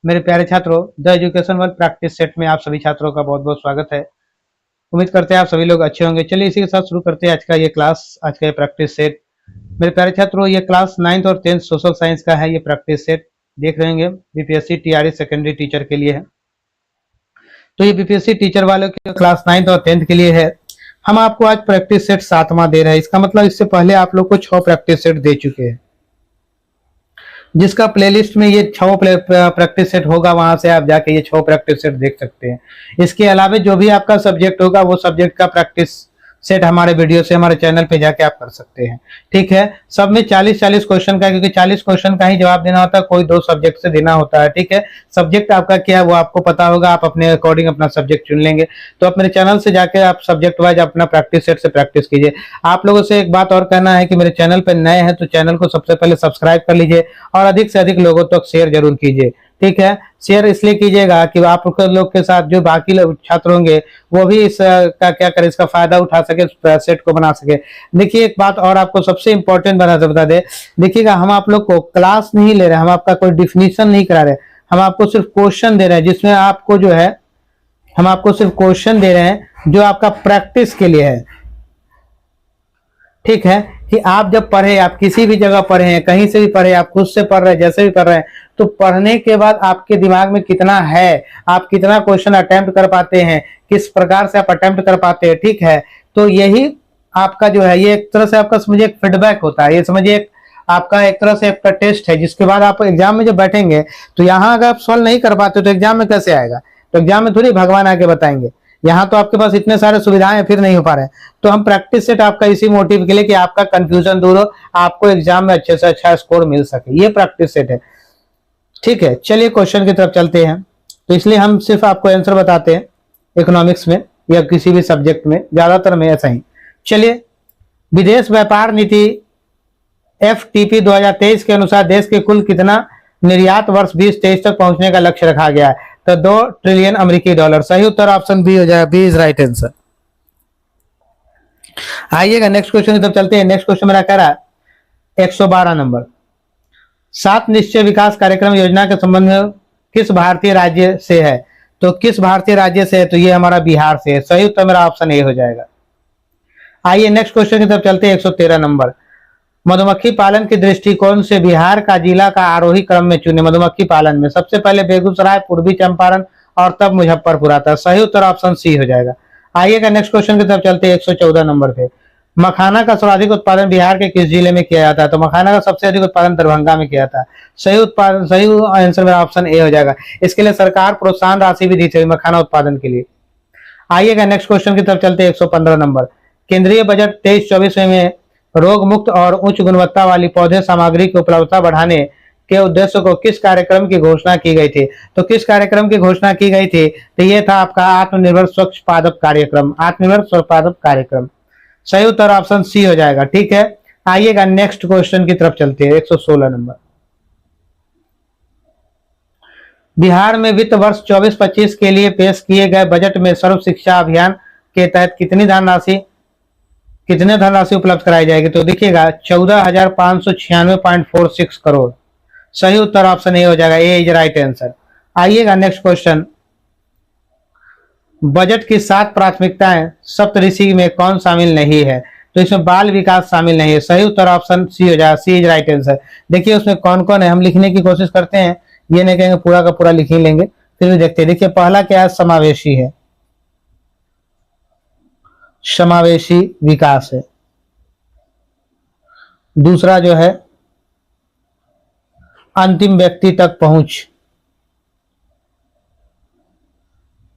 मेरे प्यारे छात्रों, the education world practice set में आप सभी छात्रों का बहुत बहुत स्वागत है। उम्मीद करते हैं आप सभी लोग अच्छे होंगे। चलिए इसी के साथ शुरू करते हैं आज का ये क्लास, आज का ये प्रैक्टिस सेट। मेरे प्यारे छात्रों, ये क्लास 9th और 10th सोशल साइंस का है। ये प्रैक्टिस सेट देख रहे होंगे बीपीएससी टीआरई सेकेंडरी टीचर के लिए है। तो ये बीपीएससी टीचर वालों के क्लास 9th और 10th के लिए है। हम आपको आज प्रैक्टिस सेट 7वां दे रहे हैं। इसका मतलब इससे पहले आप लोग को 6 प्रैक्टिस सेट दे चुके हैं, जिसका प्लेलिस्ट में ये 6 प्रैक्टिस सेट होगा। वहां से आप जाके ये 6 प्रैक्टिस सेट देख सकते हैं। इसके अलावा जो भी आपका सब्जेक्ट होगा वो सब्जेक्ट का प्रैक्टिस सेट हमारे वीडियो से हमारे चैनल पे जाके आप कर सकते हैं। ठीक है, सब में 40-40 क्वेश्चन का, क्योंकि 40 क्वेश्चन का ही जवाब देना होता है, कोई 2 सब्जेक्ट से देना होता है। ठीक है, सब्जेक्ट आपका क्या है वो आपको पता होगा, आप अपने अकॉर्डिंग अपना सब्जेक्ट चुन लेंगे। तो आप मेरे चैनल से जाके आप सब्जेक्ट वाइज अपना प्रैक्टिस सेट से प्रैक्टिस कीजिए। आप लोगों से एक बात और कहना है कि मेरे चैनल पर नए हैं तो चैनल को सबसे पहले सब्सक्राइब कर लीजिए और अधिक से अधिक लोगों तक शेयर जरूर कीजिए। ठीक है, शेयर इसलिए कीजिएगा कि आप लोग के साथ जो बाकी छात्र होंगे वो भी इस का क्या करें, इसका फायदा उठा सके, सेट को बना सके। देखिए एक बात और आपको सबसे इंपॉर्टेंट बता दे, देखिएगा हम आप लोग को क्लास नहीं ले रहे, हम आपका कोई डिफिनीशन नहीं करा रहे, हम आपको सिर्फ क्वेश्चन दे रहे हैं, जिसमें आपको जो है हम आपको सिर्फ क्वेश्चन दे रहे हैं जो आपका प्रैक्टिस के लिए है। ठीक है, कि आप जब पढ़े, आप किसी भी जगह पढ़े हैं, कहीं से भी पढ़े, आप खुद से पढ़ रहे हैं, जैसे भी पढ़ रहे हैं, तो पढ़ने के बाद आपके दिमाग में कितना है, आप कितना क्वेश्चन अटेम्प्ट कर पाते हैं, किस प्रकार से आप अटेम्प्ट कर पाते हैं। ठीक है, तो यही आपका जो है, ये एक तरह से आपका समझिए एक फीडबैक होता है, ये समझिए आपका एक तरह से आपका टेस्ट है, जिसके बाद आप एग्जाम में जब बैठेंगे तो यहाँ अगर आप सॉल्व नहीं कर पाते तो एग्जाम में कैसे आएगा? तो एग्जाम में थोड़ी भगवान आके बताएंगे। यहाँ तो आपके पास इतने सारे सुविधाएं हैं, फिर नहीं हो पा रहे हैं। तो हम प्रैक्टिस सेट आपका इसी मोटिव के लिए कि आपका कंफ्यूजन दूर हो, आपको एग्जाम में अच्छे से अच्छा स्कोर मिल सके, ये प्रैक्टिस सेट है। ठीक है, चलिए क्वेश्चन की तरफ चलते हैं। तो इसलिए हम सिर्फ आपको आंसर बताते हैं इकोनॉमिक्स में या किसी भी सब्जेक्ट में, ज्यादातर में ऐसा ही। चलिए, विदेश व्यापार नीति FTP 2023 के अनुसार देश के कुल कितना निर्यात वर्ष 2023 तक पहुंचने का लक्ष्य रखा गया है? तो 2 ट्रिलियन अमेरिकी डॉलर। सही उत्तर ऑप्शन बी हो जाएगा, बी इज राइट आंसर। आइएगा नेक्स्ट क्वेश्चन की तरफ चलते हैं। नेक्स्ट क्वेश्चन मेरा कह रहा है 112 नंबर, 7 निश्चय विकास कार्यक्रम योजना के संबंध में किस भारतीय राज्य से है? तो किस भारतीय राज्य से है? तो ये हमारा बिहार से है। सही उत्तर मेरा ऑप्शन ए हो जाएगा। आइए नेक्स्ट क्वेश्चन की तरफ चलते हैं। 113 नंबर, मधुमक्खी पालन के दृष्टिकोण से बिहार का जिला का आरोही क्रम में चुने। मधुमक्खी पालन में सबसे पहले बेगूसराय, पूर्वी चंपारण और तब मुजफ्फरपुर आता है। सही उत्तर ऑप्शन सी हो जाएगा। आइएगा नेक्स्ट क्वेश्चन की तरफ चलते हैं। 114 नंबर पे, मखाना का सर्वाधिक उत्पादन बिहार के किस जिले में किया जाता है? तो मखाना का सबसे अधिक उत्पादन दरभंगा में किया जाता है। सही उत्पादन, सही आंसर मेरा ऑप्शन ए हो जाएगा। इसके लिए सरकार प्रोत्साहन राशि भी दी थी मखाना उत्पादन के लिए। आइएगा नेक्स्ट क्वेश्चन की तरफ चलते हैं। 115 नंबर, केंद्रीय बजट 23-24 में रोग मुक्त और उच्च गुणवत्ता वाली पौधे सामग्री की उपलब्धता बढ़ाने के उद्देश्य को किस कार्यक्रम की घोषणा की गई थी? तो किस कार्यक्रम की घोषणा की गई थी? तो ये था आपका आत्मनिर्भर स्वच्छ पादप कार्यक्रम, आत्मनिर्भर स्वच्छ पादप कार्यक्रम। सही उत्तर ऑप्शन सी हो जाएगा। ठीक है, आइएगा नेक्स्ट क्वेश्चन की तरफ चलते हैं। 116 नंबर, बिहार में वित्त वर्ष 24-25 के लिए पेश किए गए बजट में सर्व शिक्षा अभियान के तहत कितने धनराशि उपलब्ध कराई जाएगी? तो देखिएगा 14,596.46 करोड़। सही उत्तर ऑप्शन ए हो जाएगा, ए इज राइट आंसर। आइएगा नेक्स्ट क्वेश्चन, बजट की 7 प्राथमिकताएं सप्तऋषि में कौन शामिल नहीं है? तो इसमें बाल विकास शामिल नहीं है। सही उत्तर ऑप्शन सी हो जाएगा, सी इज राइट आंसर। देखिए उसमें कौन कौन है, हम लिखने की कोशिश करते हैं, ये नहीं कहेंगे पूरा का पूरा लिख ही लेंगे, फिर भी देखते हैं। देखिए पहला क्या है, समावेशी है, समावेशी विकास है। दूसरा जो है अंतिम व्यक्ति तक पहुंच,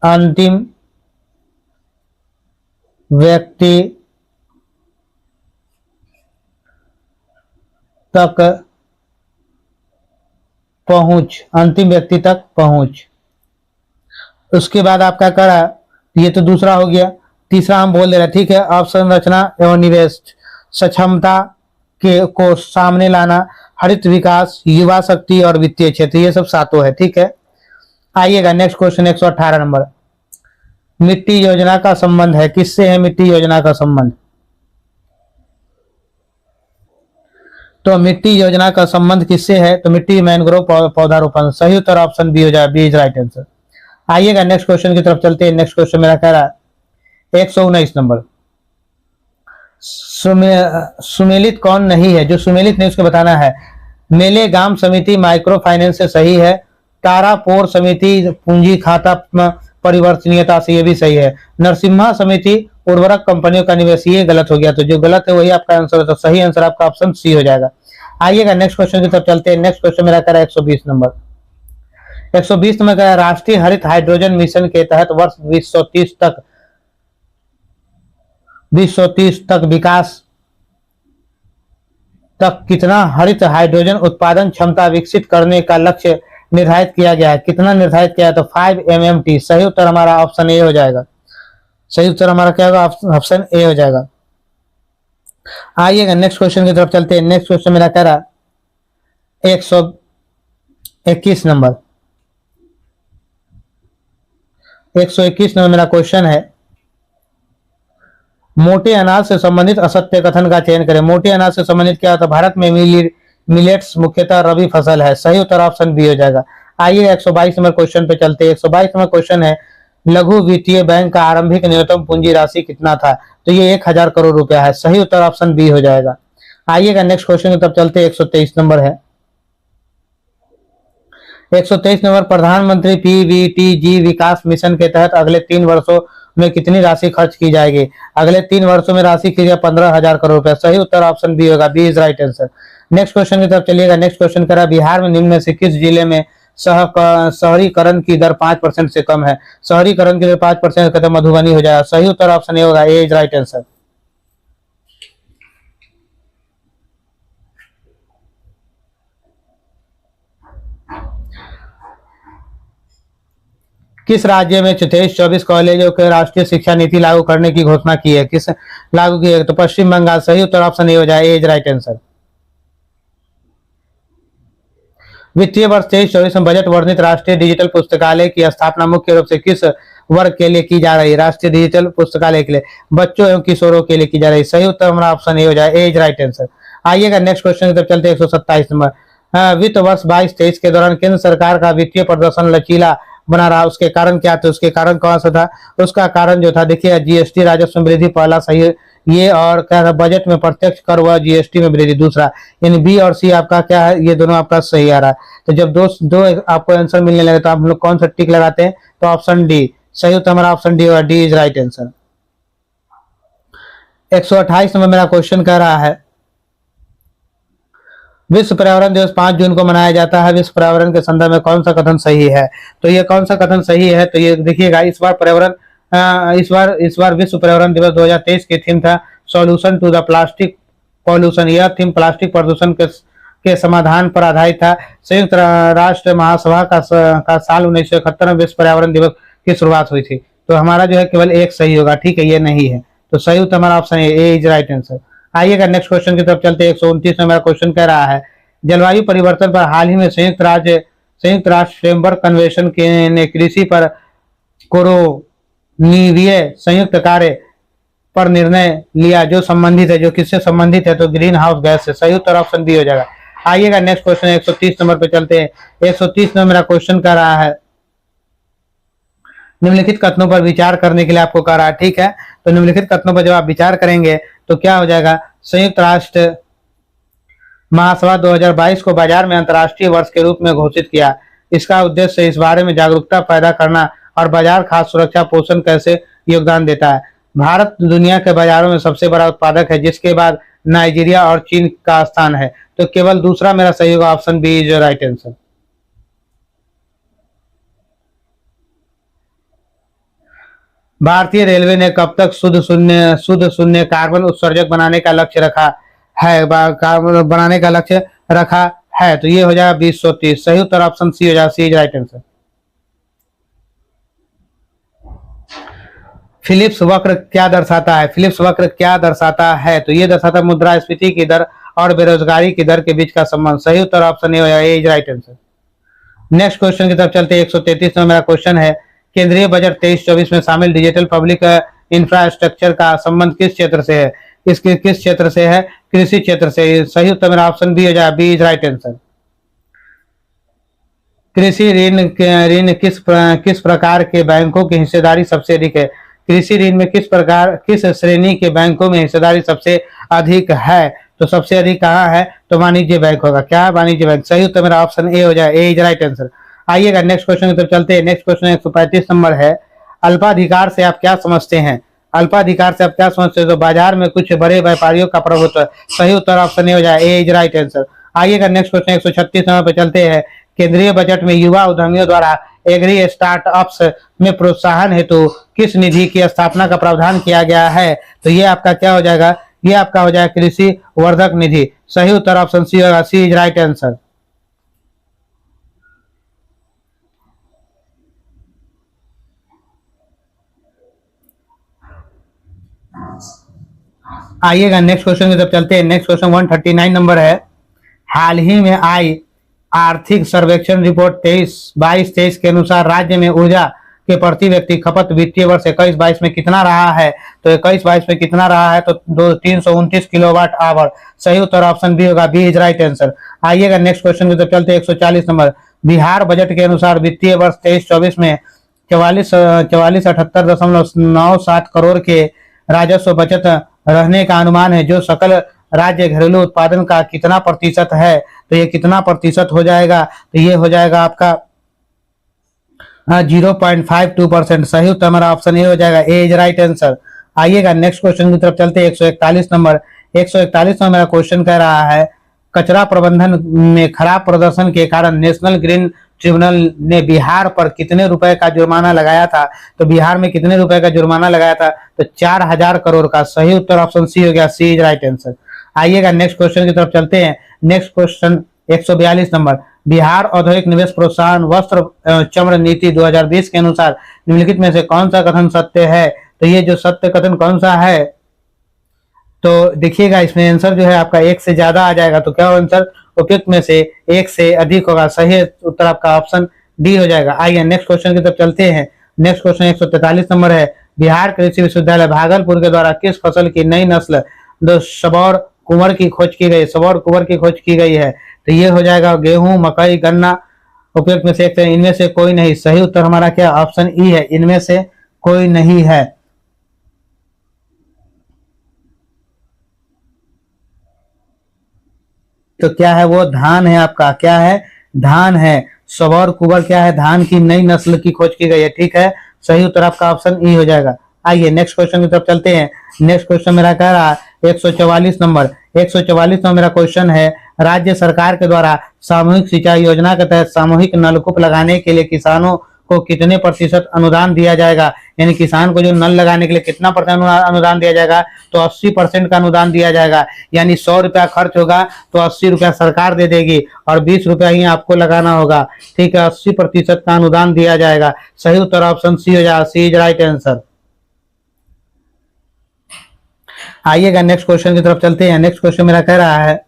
अंतिम व्यक्ति तक पहुंच, अंतिम व्यक्ति तक पहुंच। उसके बाद आपका करा, ये तो दूसरा हो गया। तीसरा हम बोल दे रहे हैं, ठीक है, अवसंरचना एवं निवेश, सक्षमता के को सामने लाना, हरित विकास, युवा शक्ति और वित्तीय क्षेत्र, ये सब 7 है। ठीक है, आइएगा नेक्स्ट क्वेश्चन 118 नंबर, मिट्टी योजना का संबंध है, किससे है मिट्टी योजना का संबंध? तो मिट्टी योजना का संबंध किससे है? तो मिट्टी मैंग्रोव पौधारोपण। सही उत्तर ऑप्शन बी हो जाए, बी इज राइट आंसर। आइएगा नेक्स्ट क्वेश्चन की तरफ चलते हैं। नेक्स्ट क्वेश्चन मेरा कह रहा है 119 नंबर। सुमेलित कौन नहीं है? जो सुमेलित नहीं उसको बताना है। मेले गांव समिति माइक्रो फाइनेंस से सही है। तारापोर समिति पूंजी खाता परिवर्तनीयता से, ये भी सही है। नरसिम्हा समिति उर्वरक कंपनियों का निवेश, ये गलत हो गया। तो जो गलत है वही आपका आंसर है। तो सही आंसर आपका ऑप्शन सी हो जाएगा। आइएगा नेक्स्ट क्वेश्चन की तरफ चलते हैं। नेक्स्ट क्वेश्चन मेरा कह रहा है 120 नंबर। 120 नंबर का राष्ट्रीय हरित हाइड्रोजन मिशन के तहत वर्ष 2030 तक विकास तक कितना हरित हाइड्रोजन उत्पादन क्षमता विकसित करने का लक्ष्य निर्धारित किया गया है? कितना निर्धारित किया है? तो 5 MMT। सही उत्तर हमारा ऑप्शन ए हो जाएगा। सही उत्तर हमारा क्या होगा? ऑप्शन ए हो जाएगा। आइएगा नेक्स्ट क्वेश्चन की तरफ चलते हैं। नेक्स्ट क्वेश्चन मेरा कह रहा 121 नंबर। 121 नंबर मेरा क्वेश्चन है, मोटे अनाज से संबंधित असत्य कथन का चयन करें। मोटे अनाज से संबंधित क्या होता है? भारत में मिलेट्स मुख्यतः रबी फसल है। सही उत्तर ऑप्शन बी हो जाएगा। आइए 122 नंबर क्वेश्चन पे चलते हैं। 122 नंबर क्वेश्चन है, लघु वित्तीय बैंक का आरंभिक न्यूनतम पूंजी राशि कितना था? तो ये 1000 करोड़ रुपया है। सही उत्तर ऑप्शन बी हो जाएगा। आइएगा नेक्स्ट क्वेश्चन की तरफ चलते हैं। 123 नंबर है। 123 नंबर, प्रधानमंत्री PVTG विकास मिशन के तहत अगले 3 वर्षों में कितनी राशि खर्च की जाएगी? अगले 3 वर्षों में राशि की 15,000 करोड़ रुपए। सही उत्तर ऑप्शन बी होगा, B is right answer. Next question की तरफ चलिएगा। नेक्स्ट क्वेश्चन करा, बिहार में निम्न में से किस जिले में शहरीकरण की दर 5% से कम है? शहरीकरण की दर 5% कहते मधुबनी हो जाएगा। सही उत्तर ऑप्शन ए होगा, ए इज राइट आंसर। किस राज्य में 23-24 कॉलेजों के राष्ट्रीय शिक्षा नीति लागू करने की घोषणा की है? किस लागू की है? तो पश्चिम बंगाल। सही उत्तर ऑप्शन ए हो जाए, ए इज राइट आंसर। वित्तीय वर्ष 23-24 में बजट वर्णित राष्ट्रीय डिजिटल पुस्तकालय की स्थापना मुख्य रूप से किस वर्ग के लिए की जा रही है? राष्ट्रीय डिजिटल पुस्तकालय के लिए बच्चों एवं किशोरों के लिए की जा रही है। सही उत्तर हमारा ऑप्शन ए हो जाए, ए इज राइट आंसर। आइएगा नेक्स्ट क्वेश्चन की तरफ चलते हैं। 127 नंबर, वित्त वर्ष 22-23 के दौरान केंद्र सरकार का वित्तीय प्रदर्शन लचीला बना रहा, उसके कारण क्या थे? उसके कारण कौन सा था? उसका कारण जो था, देखिए, जीएसटी राजस्व में वृद्धि पहला सही है ये, और क्या था, बजट में प्रत्यक्ष कर व जीएसटी में वृद्धि दूसरा। यानी बी और सी आपका क्या है? ये दोनों आपका सही आ रहा है। तो जब दो आपको आंसर मिलने लगे तो आप लोग कौन सा टिक लगाते हैं? तो ऑप्शन डी। सही उत्तर हमारा ऑप्शन डी होगा, D is right answer. 128 number मेरा क्वेश्चन कह रहा है, विश्व पर्यावरण दिवस 5 जून को मनाया जाता है। विश्व पर्यावरण के संदर्भ में कौन सा कथन सही है? तो ये कौन सा कथन सही है? तो ये देखिएगा, इस बार विश्व पर्यावरण दिवस 2023 की थीम था solution to the plastic pollution. यह थीम प्लास्टिक प्रदूषण के समाधान पर आधारित था। संयुक्त राष्ट्र महासभा का साल 1971 में विश्व पर्यावरण दिवस की शुरुआत हुई थी। तो हमारा जो है केवल एक सही होगा, ठीक है, ये नहीं है। तो सही उत्तर हमारा option A is right answer. आइएगा नेक्स्ट क्वेश्चन की तरफ चलते हैं। 129 में मेरा क्वेश्चन कह रहा है, जलवायु परिवर्तन पर हाल ही में संयुक्त राष्ट्र फ्रेमवर्क कन्वेंशन ने कृषि पर कोरोनिवीय संयुक्त कार्य पर निर्णय लिया जो संबंधित है, जो किससे संबंधित है? तो ग्रीन हाउस गैस से। सही उत्तर ऑप्शन बी हो जाएगा। आइएगा नेक्स्ट क्वेश्चन 130 नंबर पे चलते हैं। 130 में मेरा क्वेश्चन कह रहा है, निम्नलिखित कथनों पर विचार करने के लिए आपको कह रहा है, ठीक है। तो निम्नलिखित कथनों पर जब आप विचार करेंगे तो क्या हो जाएगा? संयुक्त राष्ट्र महासभा 2022 को बाजार में अंतर्राष्ट्रीय वर्ष के रूप में घोषित किया। इसका उद्देश्य इस बारे में जागरूकता पैदा करना और बाजार खाद्य सुरक्षा पोषण कैसे योगदान देता है। भारत दुनिया के बाजारों में सबसे बड़ा उत्पादक है, जिसके बाद नाइजीरिया और चीन का स्थान है। तो केवल दूसरा मेरा सही होगा, option B is right answer. भारतीय रेलवे ने कब तक शुद्ध शून्य कार्बन उत्सर्जक बनाने का लक्ष्य रखा है? बनाने का लक्ष्य रखा है। तो ये हो जाएगा 2030। सही उत्तर ऑप्शन सी हो जाएगा, सी इज राइट आंसर। फिलिप्स वक्र क्या दर्शाता है? फिलिप्स वक्र क्या दर्शाता है? तो ये दर्शाता मुद्रास्फीति की दर और बेरोजगारी की दर के बीच का संबंध। सही उत्तर ऑप्शन ए हो जाएगा, A is right answer. Next question की तरफ चलते हैं। 133 में मेरा क्वेश्चन है, केंद्रीय बजट 23-24 में शामिल डिजिटल पब्लिक इंफ्रास्ट्रक्चर का संबंध किस क्षेत्र से है? इसके किस क्षेत्र से है? कृषि क्षेत्र से। सही उत्तर मेरा ऑप्शन बी हो जाएगा, बी इज राइट आंसर। कृषि ऋण किस प्रकार के बैंकों की हिस्सेदारी सबसे अधिक है? कृषि ऋण में किस श्रेणी के बैंकों में हिस्सेदारी सबसे अधिक है? तो सबसे अधिक कहाँ है? तो वाणिज्य बैंक होगा। क्या है? वाणिज्य बैंक। सही उत्तर मेरा ऑप्शन ए हो जाए, ए इज राइट आंसर। आइएगा नेक्स्ट क्वेश्चन की तरफ चलते हैं। नेक्स्ट क्वेश्चन 135 नंबर है। अल्पाधिकार से आप क्या समझते हैं? अल्पाधिकार से आप क्या समझते हैं? तो बाजार में कुछ बड़े व्यापारियों का प्रभुत्व। सही उत्तर ऑप्शन ए हो जाए, ए इज राइट आंसर। आइएगा नेक्स्ट क्वेश्चन 136 नंबर पे चलते हैं। केंद्रीय बजट में युवा उद्यमियों द्वारा एग्री स्टार्टअप्स में प्रोत्साहन हेतु किस निधि की स्थापना का प्रावधान किया गया है? तो ये आपका क्या हो जाएगा? ये आपका हो जाएगा कृषि वर्धक निधि। सही उत्तर ऑप्शन सी होगा, सी इज राइट आंसर। आइएगा नेक्स्ट क्वेश्चन की तरफ चलते हैं। नेक्स्ट क्वेश्चन 139 नंबर है। हाल ही में आई आर्थिक सर्वेक्षण रिपोर्ट 22-23 के अनुसार राज्य में ऊर्जा के प्रति व्यक्ति खपत वित्तीय वर्ष 21-22 में कितना रहा है? तो 21-22 में कितना रहा है? तो 329 किलोवाट आवर। सही उत्तर ऑप्शन बी होगा, बी इज राइट आंसर। आइएगा नेक्स्ट क्वेश्चन की तरफ चलते हैं। 140 नंबर। बिहार बजट के अनुसार वित्तीय वर्ष 23-24 में 44,78.97 करोड़ के राजस्व बचत रहने का अनुमान है, जो सकल राज्य घरेलू उत्पादन का कितना प्रतिशत है? तो ये कितना प्रतिशत हो जाएगा? तो ये हो जाएगा आपका 0.52%। सही उत्तर हमारा ऑप्शन ए हो जाएगा, ए इज राइट आंसर। आइएगा नेक्स्ट क्वेश्चन की तरफ चलते हैं। 141 नंबर। 141 नंबर मेरा क्वेश्चन कह रहा है, कचरा प्रबंधन में खराब प्रदर्शन के कारण नेशनल ग्रीन ट्रिब्यूनल ने बिहार पर कितने रुपए का जुर्माना लगाया था? तो बिहार में कितने रुपए का जुर्माना लगाया था? तो 4000 करोड़ का। सही उत्तर ऑप्शन सी हो गया, सी इज राइट आंसर। आइएगा नेक्स्ट क्वेश्चन की तरफ चलते हैं। Next question 142 number. बिहार औद्योगिक निवेश प्रोत्साहन वस्त्र चम्र नीति 2020 के अनुसार निम्नलिखित में से कौन सा कथन सत्य है? तो ये जो सत्य कथन कौन सा है? तो देखिएगा इसमें आंसर जो है आपका एक से ज्यादा आ जाएगा। तो क्या हो आंसर? उपयुक्त में से एक से अधिक होगा। सही उत्तर आपका ऑप्शन डी हो जाएगा। आइए नेक्स्ट क्वेश्चन की तरफ चलते हैं। नेक्स्ट क्वेश्चन 143 नंबर है। बिहार कृषि विश्वविद्यालय भागलपुर के द्वारा किस फसल की नई नस्ल सबौर कुंवर की खोज की गई? सबौर कुंवर की खोज की गई है। तो ये हो जाएगा गेहूं, मकई, गन्ना। उपयुक्त में से एक से इनमें से कोई नहीं। सही उत्तर हमारा क्या? ऑप्शन ई है, इनमें से कोई नहीं है। तो क्या है? वो धान है आपका। क्या है? धान है। सबौर कुंवर क्या है? धान की नई नस्ल की खोज की गई है। ठीक है, सही उत्तर आपका ऑप्शन ई हो जाएगा। आइए नेक्स्ट क्वेश्चन की तरफ चलते हैं। नेक्स्ट क्वेश्चन मेरा कह रहा है 144 नंबर। 144 नंबर मेरा क्वेश्चन है, राज्य सरकार के द्वारा सामूहिक सिंचाई योजना के तहत सामूहिक नलकूप लगाने के लिए किसानों को कितने प्रतिशत अनुदान दिया जाएगा? यानी किसान को जो नल लगाने के लिए कितना परसेंट अनुदान दिया जाएगा? तो 80% का अनुदान दिया जाएगा। यानी 100 रुपया खर्च होगा तो 80 रुपया सरकार दे देगी और 20 रुपया ही आपको लगाना होगा। ठीक है, 80% का अनुदान दिया जाएगा। सही उत्तर ऑप्शन सी हो जाएगा, सी इज राइट आंसर। आइएगा नेक्स्ट क्वेश्चन की तरफ चलते हैं। नेक्स्ट क्वेश्चन मेरा कह रहा है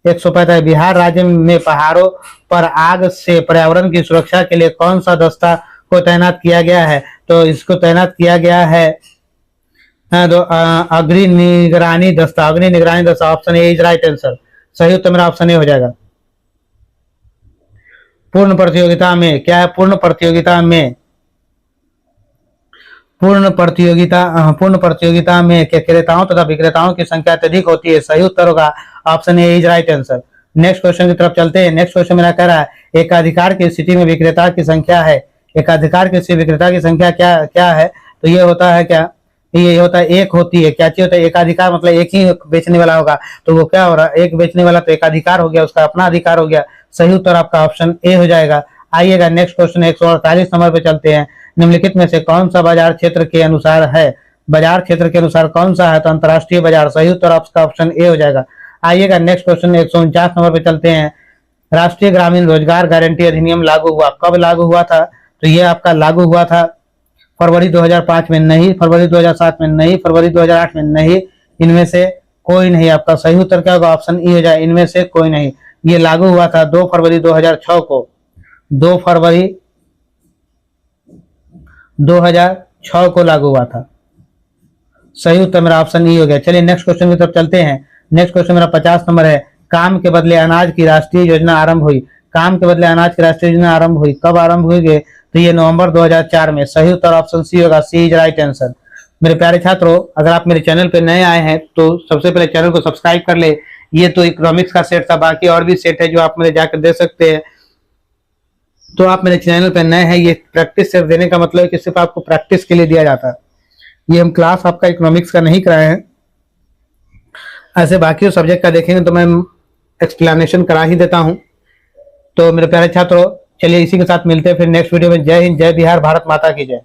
145 बिहार राज्य में पहाड़ों पर आग से पर्यावरण की सुरक्षा के लिए कौन सा दस्ता को तैनात किया गया है? तो इसको तैनात किया गया है तो अग्नि निगरानी दस्ता। अग्नि निगरानी दस्ता। Option A is right answer. सही उत्तर मेरा ऑप्शन ए हो जाएगा। पूर्ण प्रतियोगिता में क्या है? पूर्ण प्रतियोगिता में क्रेताओं तथा विक्रेताओं की संख्या अत्यधिक होती है। सही उत्तर होगा option A is right answer. Next question की तरफ चलते हैं। नेक्स्ट क्वेश्चन मेरा कह रहा है, एकाधिकार की स्थिति में विक्रेता की संख्या है। एकाधिकार की स्थिति विक्रेता की संख्या क्या क्या है? तो ये होता है क्या? ये होता है एक होती है। क्या चीज होता है? एकाधिकार मतलब एक ही बेचने वाला होगा। तो वो क्या हो रहा है? एक बेचने वाला तो एकाधिकार हो गया, उसका अपना अधिकार हो गया। सही उत्तर आपका ऑप्शन ए हो जाएगा। आइएगा नेक्स्ट क्वेश्चन 148 नंबर पे चलते हैं। निम्नलिखित में से कौन सा बाजार क्षेत्र के अनुसार है? बाजार क्षेत्र के अनुसार कौन सा है? तो अंतरराष्ट्रीय बाजार। सही उत्तर आपका ऑप्शन ए हो जाएगा। आइएगा नेक्स्ट क्वेश्चन 149 नंबर पे चलते हैं। राष्ट्रीय ग्रामीण रोजगार गारंटी अधिनियम लागू हुआ, कब लागू हुआ था? तो ये आपका लागू हुआ था फरवरी 2005 में नहीं, फरवरी 2007 में नहीं, फरवरी 2008 में नहीं। इनमें से कोई नहीं। आपका सही उत्तर क्या होगा? ऑप्शन ई हो जाए, इनमें से कोई नहीं। ये लागू हुआ था 2 फरवरी 2006 को। 2 फरवरी 2006 को लागू हुआ था। सही उत्तर मेरा ऑप्शन ई हो गया। चलिए नेक्स्ट क्वेश्चन की तरफ चलते हैं। नेक्स्ट क्वेश्चन मेरा 50 नंबर है। काम के बदले अनाज की राष्ट्रीय योजना आरंभ हुई। काम के बदले अनाज की राष्ट्रीय योजना आरंभ हुई, कब आरंभ हुई? तो ये नवंबर 2004 में। सही उत्तर ऑप्शन सी होगा, सी इज राइट आंसर। मेरे प्यारे छात्रों, अगर आप मेरे चैनल पर नए आए हैं तो सबसे पहले चैनल को सब्सक्राइब कर ले। ये तो इकोनॉमिक्स का सेट था, बाकी और भी सेट है जो आप मेरे जाकर दे सकते हैं। तो आप मेरे चैनल पर नए हैं, ये प्रैक्टिस सेट देने का मतलब है कि सिर्फ आपको प्रैक्टिस के लिए दिया जाता है। ये हम क्लास आपका इकोनॉमिक्स का नहीं कराए हैं। ऐसे बाकी सब्जेक्ट का देखेंगे तो मैं एक्सप्लेनेशन करा ही देता हूं। तो मेरे प्यारे छात्रों, चलिए इसी के साथ मिलते हैं फिर नेक्स्ट वीडियो में। जय हिंद, जय बिहार, भारत माता की जय।